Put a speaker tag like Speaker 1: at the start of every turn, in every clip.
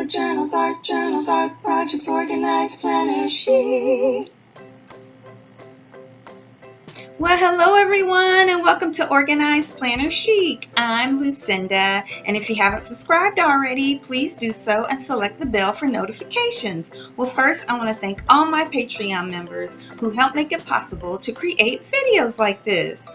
Speaker 1: bullet journals, art projects, organized planner sheet. Well, hello everyone, and welcome to Organized Planner Chic. I'm Lucinda, and if you haven't subscribed already, please do so and select the bell for notifications. Well, first, I want to thank all my Patreon members who help make it possible to create videos like this.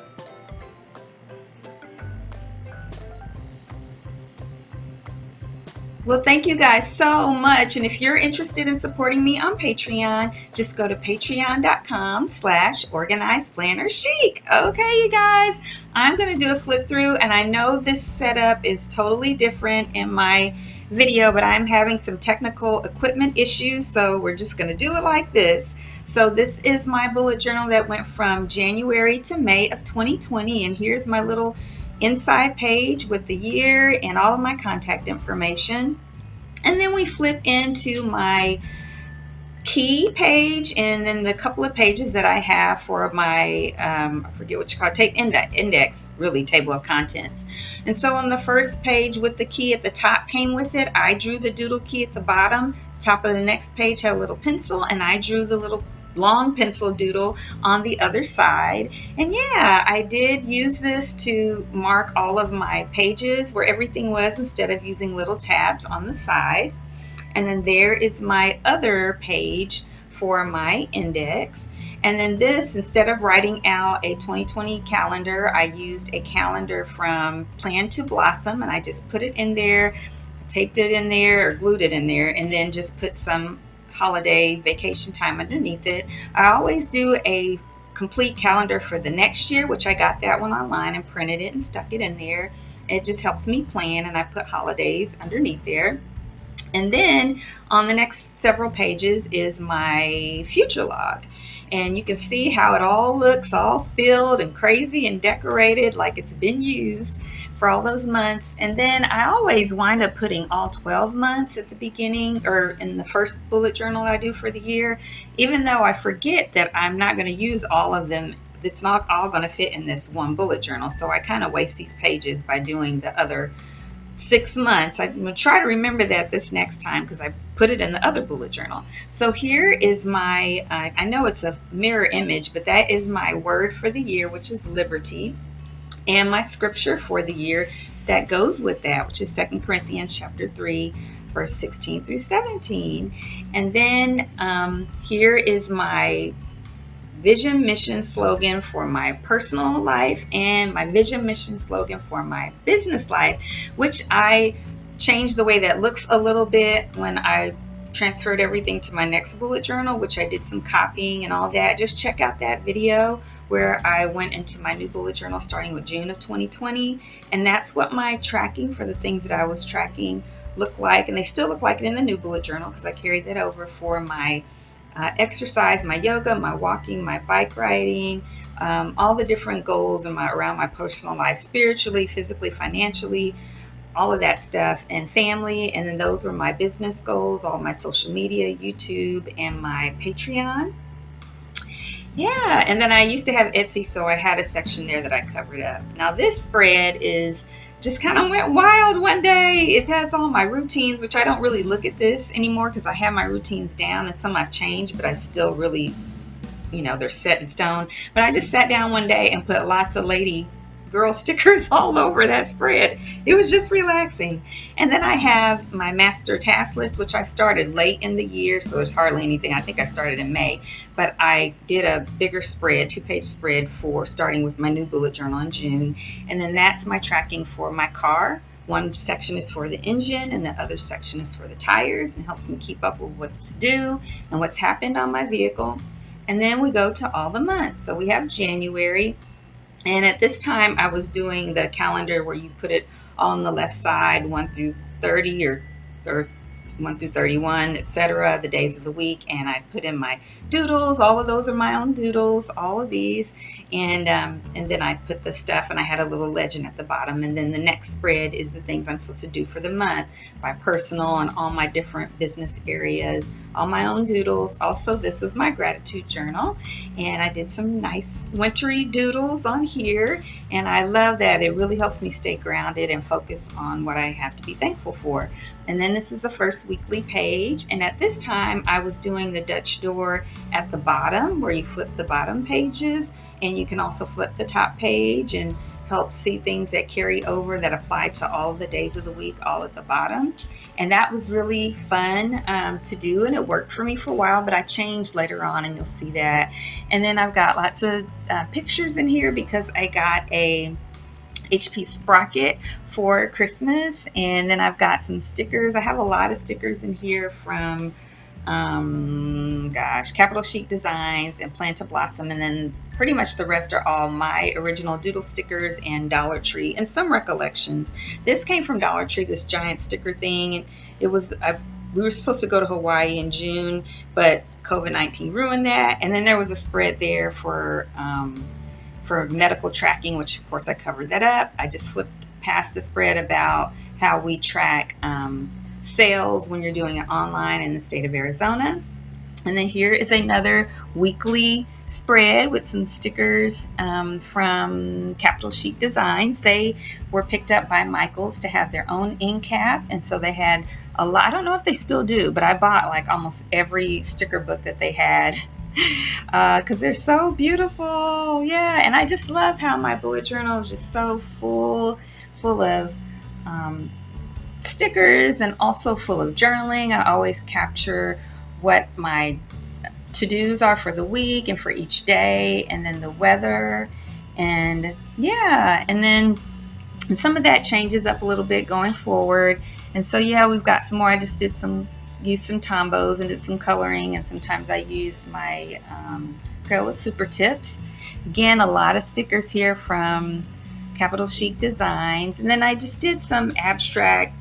Speaker 1: Well, thank you guys so much. And if you're interested in supporting me on Patreon, just go to patreon.com/organizedplannerchic. Okay, you guys, I'm going to do a flip through, and I know this setup is totally different in my video, but I'm having some technical equipment issues, so we're just going to do it like this. So this is my bullet journal that went from January to May of 2020, and here's my little inside page with the year and all of my contact information. And then we flip into my key page, and then the couple of pages that I have for my I forget what you call it, index, really table of contents. And so on the first page with the key at the top came with it, I drew the doodle key at the bottom. The top of the next page had a little pencil, and I drew the little long pencil doodle on the other side. And yeah, I did use this to mark all of my pages where everything was, instead of using little tabs on the side. And then there is my other page for my index. And then this, instead of writing out a 2020 calendar, I used a calendar from Plan to Blossom, and I just put it in there, taped it in there, or glued it in there, and then just put some holiday vacation time underneath it. I always do a complete calendar for the next year, which I got that one online and printed it and stuck it in there. It just helps me plan, and I put holidays underneath there. And then on the next several pages is my future log. And you can see how it all looks all filled and crazy and decorated like it's been used for all those months. And then I always wind up putting all 12 months at the beginning, or in the first bullet journal I do for the year, even though I forget that I'm not going to use all of them. It's not all going to fit in this one bullet journal. So I kind of waste these pages by doing the other 6 months. I'm going to try to remember that this next time, because I put it in the other bullet journal. So here is my, I know it's a mirror image, but that is my word for the year, which is liberty, and my scripture for the year that goes with that, which is 2 Corinthians chapter 3, verse 16 through 17. And then here is my vision mission slogan for my personal life and my vision mission slogan for my business life, which I changed the way that looks a little bit when I transferred everything to my next bullet journal, which I did some copying and all that. Just check out that video where I went into my new bullet journal starting with June of 2020, and that's what my tracking for the things that I was tracking look like, and they still look like it in the new bullet journal because I carried that over for my exercise, my yoga, my walking, my bike riding, all the different goals around my personal life, spiritually, physically, financially, all of that stuff, and family. And then those were my business goals, all my social media, YouTube, and my Patreon. Yeah, and then I used to have Etsy, so I had a section there that I covered up. Now this spread is just kind of went wild one day. It has all my routines, which I don't really look at this anymore because I have my routines down, and some I've changed, but I still really, they're set in stone. But I just sat down one day and put lots of lady girl stickers all over that spread. It was just relaxing. And then I have my master task list, which I started late in the year, so there's hardly anything. I think I started in May, but I did a bigger spread, 2-page spread, for starting with my new bullet journal in June. And then that's my tracking for my car. One section is for the engine, and the other section is for the tires, and helps me keep up with what's due and what's happened on my vehicle. And then we go to all the months. So we have January. And at this time, I was doing the calendar where you put it all on the left side, 1 through 30 or 1 through 31, etc., the days of the week. And I put in my doodles. All of those are my own doodles, all of these. And then I put the stuff, and I had a little legend at the bottom. And then the next spread is the things I'm supposed to do for the month, my personal and all my different business areas, all my own doodles. Also, this is my gratitude journal, and I did some nice wintry doodles on here. And I love that. It really helps me stay grounded and focus on what I have to be thankful for. And then this is the first weekly page. And at this time, I was doing the Dutch door at the bottom where you flip the bottom pages. And you can also flip the top page and help see things that carry over that apply to all of the days of the week, all at the bottom. And that was really fun to do, and it worked for me for a while, but I changed later on, and you'll see that. And then I've got lots of pictures in here because I got a HP sprocket for Christmas, and then I've got some stickers. I have a lot of stickers in here from Capital Chic Designs and Plan to Blossom, and then pretty much the rest are all my original doodle stickers and Dollar Tree and some recollections. This came from Dollar Tree, this giant sticker thing, and it was we were supposed to go to Hawaii in June, but COVID-19 ruined that. And then there was a spread there for medical tracking, which of course I covered that up. I just flipped past the spread about how we track sales when you're doing it online in the state of Arizona. And then here is another weekly spread with some stickers from Capital Chic Designs. They were picked up by Michaels to have their own end cap, and so they had a lot. I don't know if they still do, but I bought like almost every sticker book that they had because they're so beautiful. Yeah, and I just love how my bullet journal is just so full of stickers and also full of journaling. I always capture what my to-dos are for the week and for each day, and then the weather, and yeah, and then some of that changes up a little bit going forward. And so yeah, we've got some more. I just used some Tombos and did some coloring, and sometimes I use my Crayola Super Tips. Again, a lot of stickers here from Capital Chic Designs, and then I just did some abstract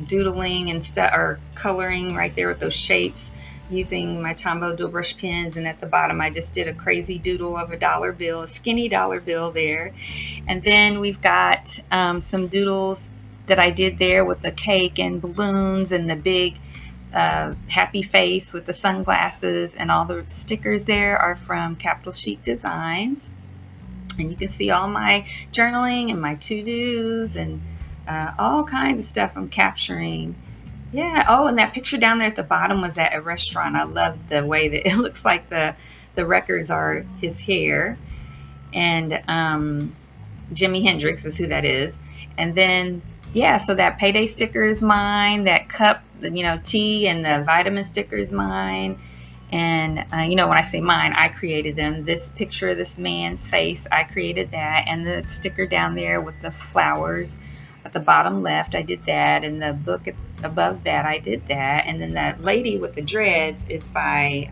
Speaker 1: doodling and stuff, or coloring right there with those shapes using my Tombow dual brush pens. And at the bottom I just did a crazy doodle of a dollar bill, a skinny dollar bill there. And then we've got some doodles that I did there with the cake and balloons and the big happy face with the sunglasses, and all the stickers there are from Capital Chic Designs. And you can see all my journaling and my to-dos and all kinds of stuff I'm capturing. Yeah. Oh, and that picture down there at the bottom was at a restaurant. I love the way that it looks like the records are his hair. And Jimi Hendrix is who that is. And then, yeah, so that payday sticker is mine. That cup, tea and the vitamin sticker is mine. And, when I say mine, I created them. This picture of this man's face, I created that. And the sticker down there with the flowers at the bottom left, I did that. And the book above that, I did that. And then that lady with the dreads is by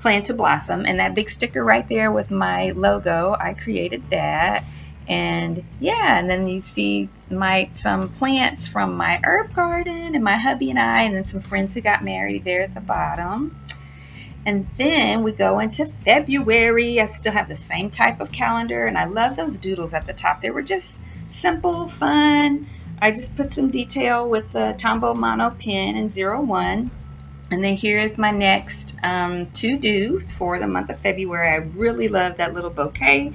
Speaker 1: Plan to Blossom. And that big sticker right there with my logo, I created that. And yeah, and then you see some plants from my herb garden and my hubby and I, and then some friends who got married there at the bottom. And then we go into February. I still have the same type of calendar, and I love those doodles at the top. They were just simple, fun. I just put some detail with the Tombow Mono pen in 01. And then here is my next to-dos for the month of February. I really love that little bouquet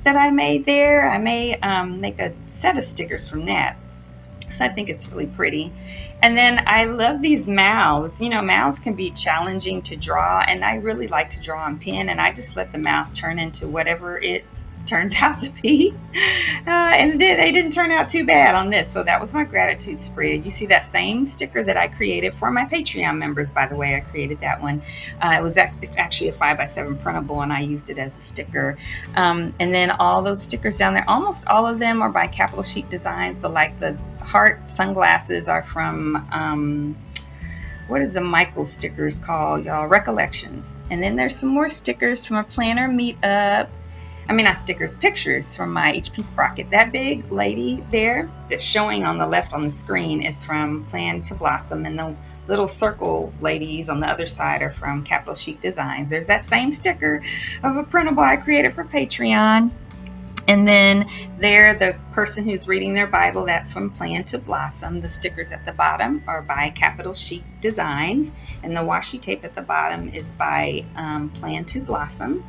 Speaker 1: that I made there. I may make a set of stickers from that, because I think it's really pretty. And then I love these mouths. Mouths can be challenging to draw, and I really like to draw on pen, and I just let the mouth turn into whatever it turns out to be. And they didn't turn out too bad on this. So that was my gratitude spread. You see that same sticker that I created for my Patreon members, by the way. I created that one. It was actually a 5x7 printable, and I used it as a sticker. And then all those stickers down there, almost all of them are by Capital Chic Designs, but like the heart sunglasses are from what is the Michaels stickers called, y'all? Recollections. And then there's some more stickers from a planner meetup. Not stickers, pictures from my HP Sprocket. That big lady there that's showing on the left on the screen is from Plan to Blossom, and the little circle ladies on the other side are from Capital Chic Designs. There's that same sticker of a printable I created for Patreon. And then there, the person who's reading their Bible, that's from Plan to Blossom. The stickers at the bottom are by Capital Chic Designs, and the washi tape at the bottom is by Plan to Blossom.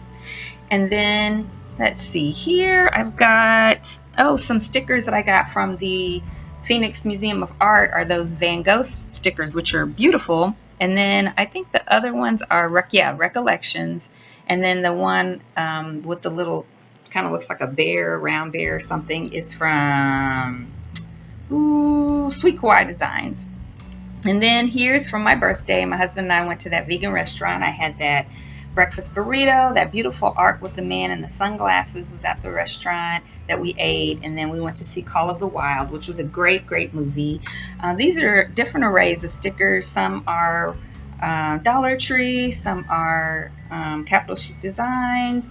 Speaker 1: And then let's see here. I've got, oh, some stickers that I got from the Phoenix Museum of Art are those Van Gogh stickers, which are beautiful. And then I think the other ones are, Recollections. And then the one with the little, kind of looks like a bear, round bear or something, is from Sweet Kawaii Designs. And then here's from my birthday. My husband and I went to that vegan restaurant. I had that breakfast burrito. That beautiful art with the man in the sunglasses was at the restaurant that we ate. And then we went to see Call of the Wild, which was a great, great movie. These are different arrays of stickers. Some are Dollar Tree. Some are Capital Chic Designs.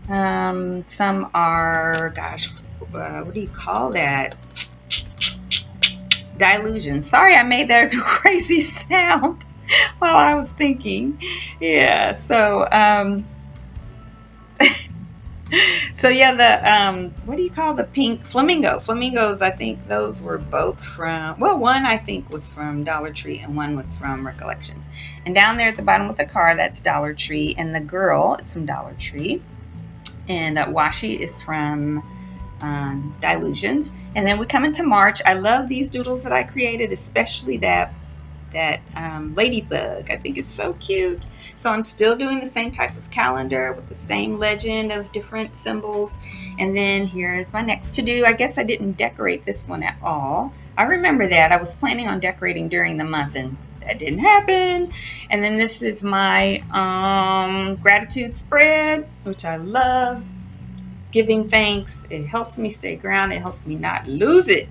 Speaker 1: Some are, gosh, what do you call that? Dilution. Sorry, I made that crazy sound while I was thinking. Yeah, so so yeah, the what do you call the pink flamingos? I think those were both from, well, one I think was from Dollar Tree and one was from Recollections. And down there at the bottom with the car, that's Dollar Tree, and the girl is from Dollar Tree, and Washi is from Dilutions. And then we come into March. I love these doodles that I created, especially that ladybug. I think it's so cute. So I'm still doing the same type of calendar with the same legend of different symbols. And then here's my next to do. I guess I didn't decorate this one at all. I remember that I was planning on decorating during the month, and that didn't happen. And then this is my gratitude spread, which I love. Giving thanks. It helps me stay grounded. It helps me not lose it.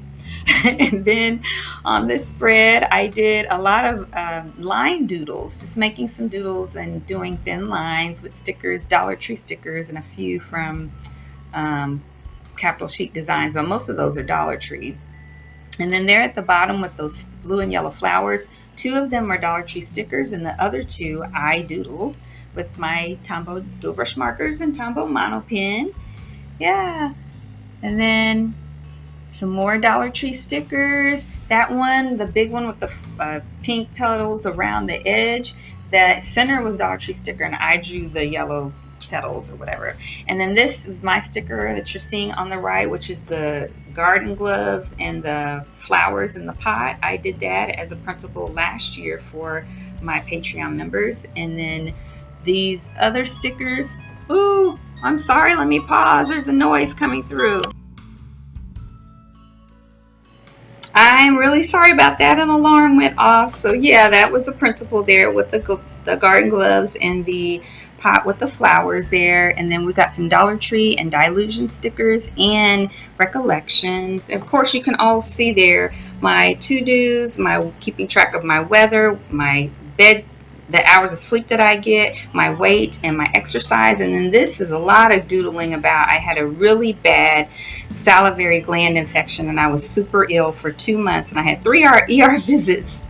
Speaker 1: And then on this spread, I did a lot of line doodles, just making some doodles and doing thin lines with stickers, Dollar Tree stickers, and a few from Capital Chic Designs, but most of those are Dollar Tree. And then there at the bottom with those blue and yellow flowers, 2 of them are Dollar Tree stickers, and the other 2 I doodled with my Tombow dual brush markers and Tombow mono pen. Yeah. And then some more Dollar Tree stickers. That one, the big one with the pink petals around the edge, the center was Dollar Tree sticker, and I drew the yellow petals or whatever. And then this is my sticker that you're seeing on the right, which is the garden gloves and the flowers in the pot. I did that as a printable last year for my Patreon members. And then these other stickers. Ooh, I'm sorry, let me pause. There's a noise coming through. I'm really sorry about that. An alarm went off. So yeah, that was a printable there with the garden gloves and the pot with the flowers there. And then we got some Dollar Tree and Dilution stickers and Recollections. Of course, you can all see there my to-dos, my keeping track of my weather, my bed, the hours of sleep that I get, my weight, and my exercise. And then this is a lot of doodling about, I had a really bad salivary gland infection and I was super ill for 2 months and I had 3 ER visits.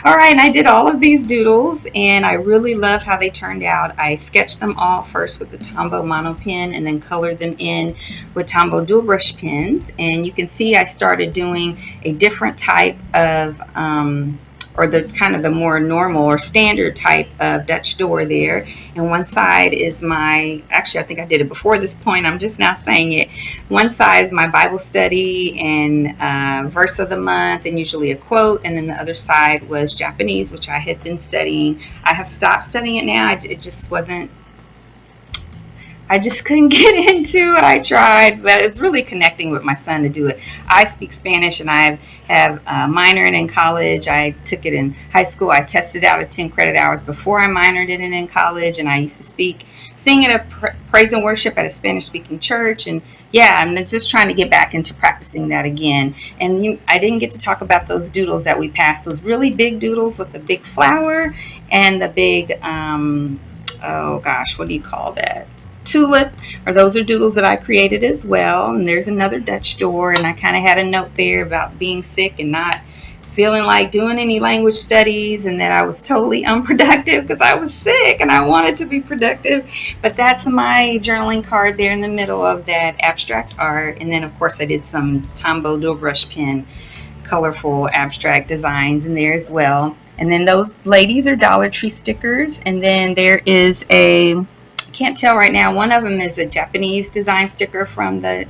Speaker 1: All right, and I did all of these doodles and I really love how they turned out. I sketched them all first with the Tombow mono pen and then colored them in with Tombow dual brush pens. And you can see I started doing a different type of or the kind of the more normal or standard type of Dutch door there. And one side is my, actually I think I did it before this point, I'm just now saying it. One side is my Bible study and verse of the month and usually a quote, and then the other side was Japanese, which I had been studying. I have stopped studying it now. It just wasn't, I just couldn't get into it. I tried, but it's really connecting with my son to do it. I speak Spanish and I have a minor in college. I took it in high school. I tested out at 10 credit hours before I minored in it in college, and I used to sing at a praise and worship at a Spanish-speaking church. And yeah, I'm just trying to get back into practicing that again. And I didn't get to talk about those doodles that we passed, those really big doodles with the big flower and the big, oh gosh, what do you call that? Tulip, or those are doodles that I created as well. And there's another Dutch door, and I kind of had a note there about being sick and not feeling like doing any language studies, and that I was totally unproductive because I was sick and I wanted to be productive. But that's my journaling card there in the middle of that abstract art. And then of course I did some Tombow dual brush pen colorful abstract designs in there as well. And then those ladies are Dollar Tree stickers, and then there is a can't tell right now. One of them is a Japanese design sticker from the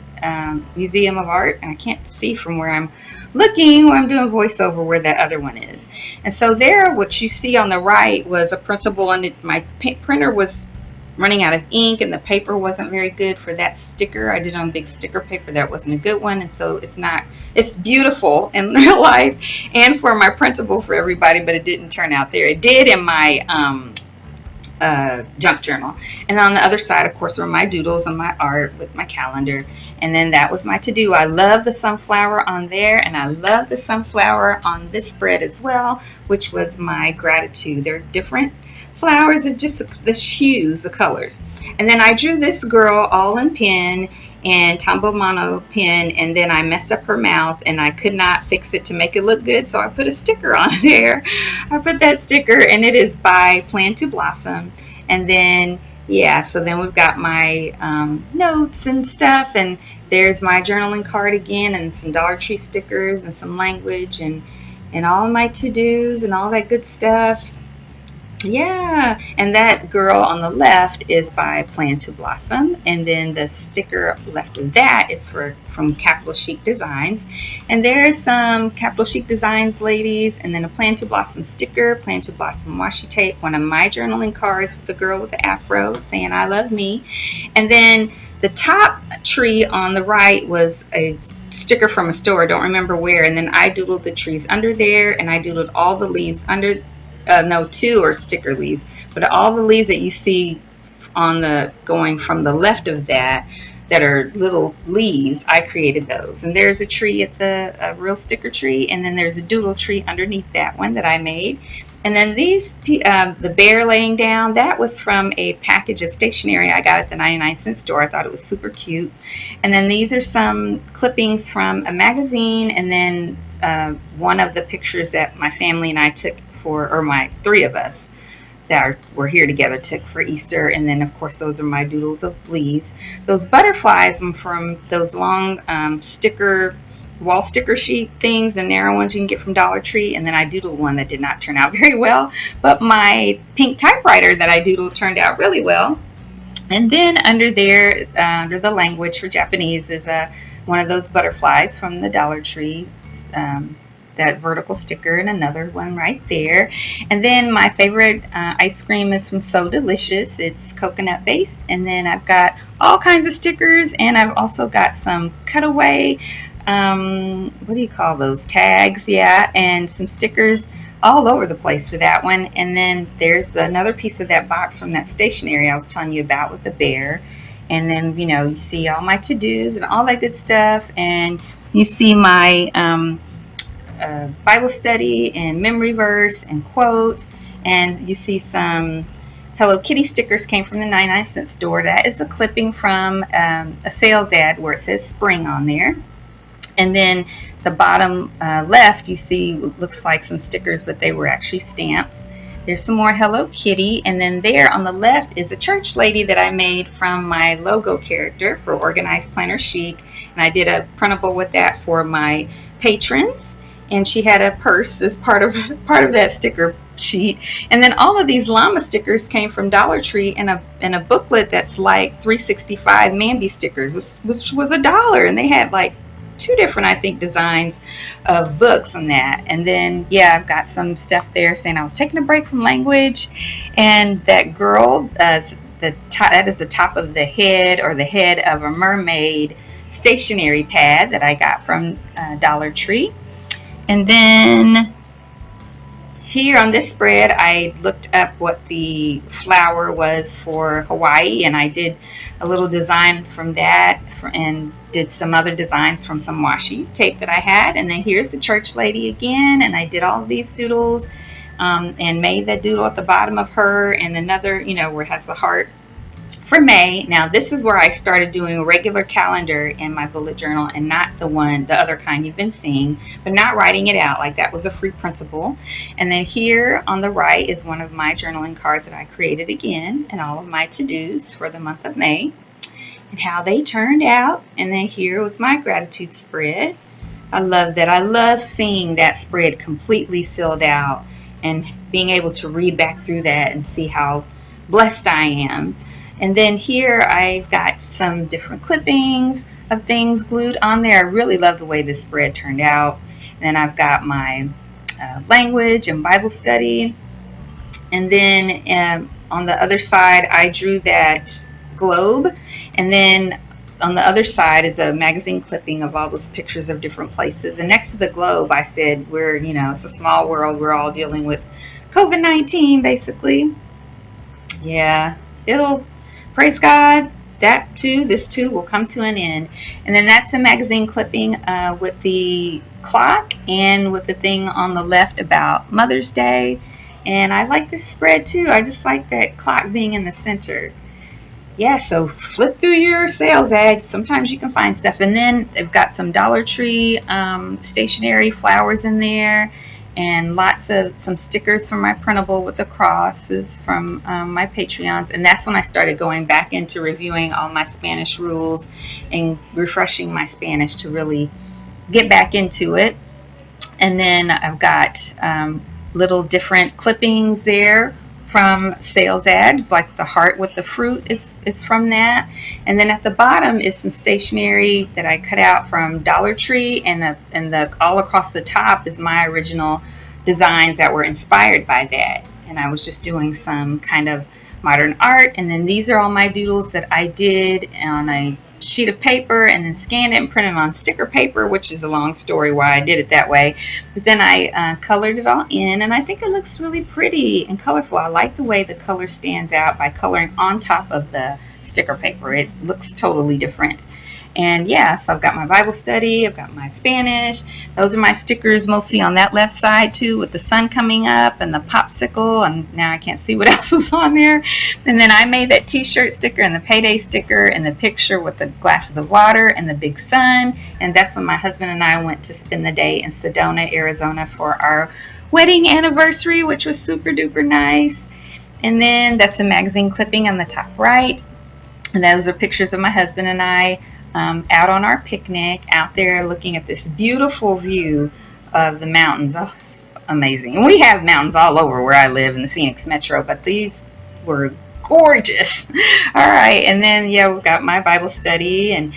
Speaker 1: Museum of Art, and I can't see from where I'm looking when I'm doing voiceover where that other one is. And so there, what you see on the right was a printable, and my printer was running out of ink, and the paper wasn't very good for that sticker. I did on big sticker paper that wasn't a good one, and so it's beautiful in real life and for my printable for everybody, but it didn't turn out there. It did in my junk journal. And on the other side, of course, were my doodles and my art with my calendar. And then that was my to-do. I love the sunflower on there, and I love the sunflower on this spread as well, which was my gratitude. They're different flowers, are just the hues, the colors. And then I drew this girl all in pen and Tombow Mono pen, and then I messed up her mouth and I could not fix it to make it look good, so I put a sticker on there. I put that sticker, and it is by Plan to Blossom. And then yeah, so then we've got my notes and stuff, and there's my journaling card again, and some Dollar Tree stickers and some language and all my to-dos and all that good stuff. Yeah, and that girl on the left is by Plan to Blossom, and then the sticker left of that is from Capital Chic Designs. And there's some Capital Chic Designs ladies, and then a Plan to Blossom sticker, Plan to Blossom washi tape, one of my journaling cards with the girl with the afro saying I love me. And then the top tree on the right was a sticker from a store, don't remember where, and then I doodled the trees under there, and I doodled all the leaves under. No, two are sticker leaves, but all the leaves that you see on the going from the left of that are little leaves, I created those. And there's a tree at the real sticker tree, and then there's a doodle tree underneath that one that I made. And then these, the bear laying down, that was from a package of stationery I got at the 99-cent store. I thought it was super cute. And then these are some clippings from a magazine, and then one of the pictures that my family and I took or my three of us that were here together took for Easter. And then of course those are my doodles of leaves. Those butterflies from those long wall sticker sheet things, the narrow ones you can get from Dollar Tree. And then I doodled one that did not turn out very well, but my pink typewriter that I doodled turned out really well. And then under there, under the language for Japanese, is one of those butterflies from the Dollar Tree, that vertical sticker, and another one right there. And then my favorite ice cream is from So Delicious. It's coconut based. And then I've got all kinds of stickers, and I've also got some cutaway, what do you call those, tags, yeah, and some stickers all over the place for that one. And then there's another piece of that box from that stationery I was telling you about with the bear. And then, you know, you see all my to-dos and all that good stuff, and you see my Bible study and memory verse and quote, and you see some Hello Kitty stickers came from the 99-cent store. That is a clipping from a sales ad where it says spring on there. And then the bottom left, you see, looks like some stickers, but they were actually stamps. There's some more Hello Kitty, and then there on the left is a church lady that I made from my logo character for Organized Planner Chic, and I did a printable with that for my patrons. And she had a purse as part of that sticker sheet. And then all of these llama stickers came from Dollar Tree in a booklet that's like 365 Mambi stickers, which was $1. And they had like 2 different, I think, designs of books on that. And then, yeah, I've got some stuff there saying I was taking a break from language. And that girl, that is the top of the head, or the head of a mermaid stationery pad that I got from Dollar Tree. And then here on this spread, I looked up what the flower was for Hawaii, and I did a little design from that, and did some other designs from some washi tape that I had. And then here's the church lady again, and I did all of these doodles, and made that doodle at the bottom of her, and another, you know, where it has the heart for May. Now this is where I started doing a regular calendar in my bullet journal, and not the other kind you've been seeing, but not writing it out. Like that was a free printable. And then here on the right is one of my journaling cards that I created again, and all of my to-dos for the month of May and how they turned out. And then here was my gratitude spread. I love that. I love seeing that spread completely filled out and being able to read back through that and see how blessed I am. And then here I've got some different clippings of things glued on there. I really love the way this spread turned out. And then I've got my language and Bible study. And then on the other side, I drew that globe. And then on the other side is a magazine clipping of all those pictures of different places. And next to the globe, I said, it's a small world. We're all dealing with COVID-19, basically. Yeah, praise God, this too will come to an end. And then that's a magazine clipping with the clock and with the thing on the left about Mother's Day. And I like this spread too. I just like that clock being in the center. Yeah, so flip through your sales ads. Sometimes you can find stuff. And then they've got some Dollar Tree stationery flowers in there, and some stickers from my printable with the crosses from my Patreons. And that's when I started going back into reviewing all my Spanish rules and refreshing my Spanish to really get back into it. And then I've got little different clippings there from sales ad, like the heart with the fruit is from that. And then at the bottom is some stationery that I cut out from Dollar Tree, and the all across the top is my original designs that were inspired by that. And I was just doing some kind of modern art. And then these are all my doodles that I did on a sheet of paper and then scanned it and printed on sticker paper, which is a long story why I did it that way. But then I colored it all in, and I think it looks really pretty and colorful. I like the way the color stands out by coloring on top of the sticker paper. It looks totally different. And yeah, so I've got my Bible study, I've got my Spanish. Those are my stickers mostly on that left side too, with the sun coming up and the popsicle, and now I can't see what else is on there. And then I made that t-shirt sticker and the payday sticker and the picture with the glasses of water and the big sun. And that's when my husband and I went to spend the day in Sedona, Arizona for our wedding anniversary, which was super duper nice. And then that's a magazine clipping on the top right. And those are pictures of my husband and I out on our picnic, out there looking at this beautiful view of the mountains. Oh, it's amazing. And we have mountains all over where I live in the Phoenix metro, but these were gorgeous. All right, and then we've got my Bible study and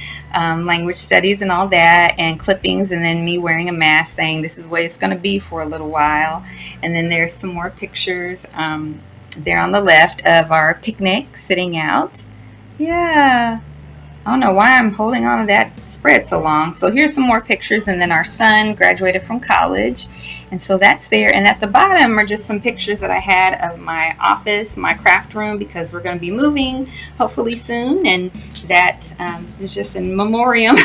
Speaker 1: language studies and all that, and clippings, and then me wearing a mask saying this is the way it's going to be for a little while. And then there's some more pictures there on the left of our picnic sitting out. Yeah. I don't know why I'm holding on to that spread so long. So here's some more pictures, and then our son graduated from college, and so that's there. And at the bottom are just some pictures that I had of my office, my craft room, because we're going to be moving hopefully soon, and that is just in memoriam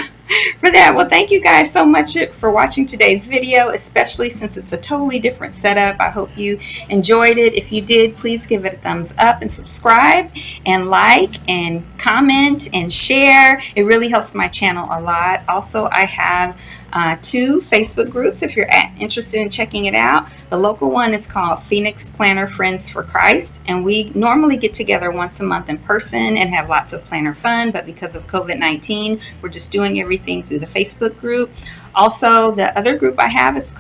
Speaker 1: for that. Well, thank you guys so much for watching today's video, especially since it's a totally different setup. I hope you enjoyed it. If you did, please give it a thumbs up and subscribe and like and comment and share. It really helps my channel a lot. Also, I have 2 Facebook groups if you're interested in checking it out. The local one is called Phoenix Planner Friends for Christ, and we normally get together once a month in person and have lots of planner fun, but because of COVID-19, we're just doing everything through the Facebook group. Also, the other group I have is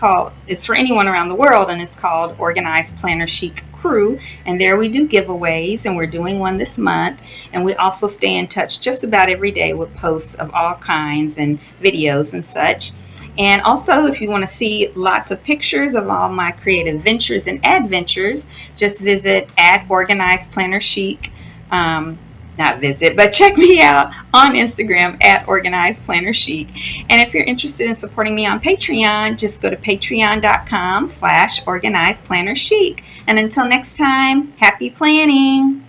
Speaker 1: for anyone around the world, and it's called Organized Planner Chic Crew, and there we do giveaways, and we're doing one this month. And we also stay in touch just about every day with posts of all kinds and videos and such. And also, if you want to see lots of pictures of all my creative ventures and adventures, just visit @OrganizedPlannerChic. Not visit, but check me out on Instagram @OrganizedPlannerChic. And if you're interested in supporting me on Patreon, just go to patreon.com/OrganizedPlannerChic. And until next time, happy planning!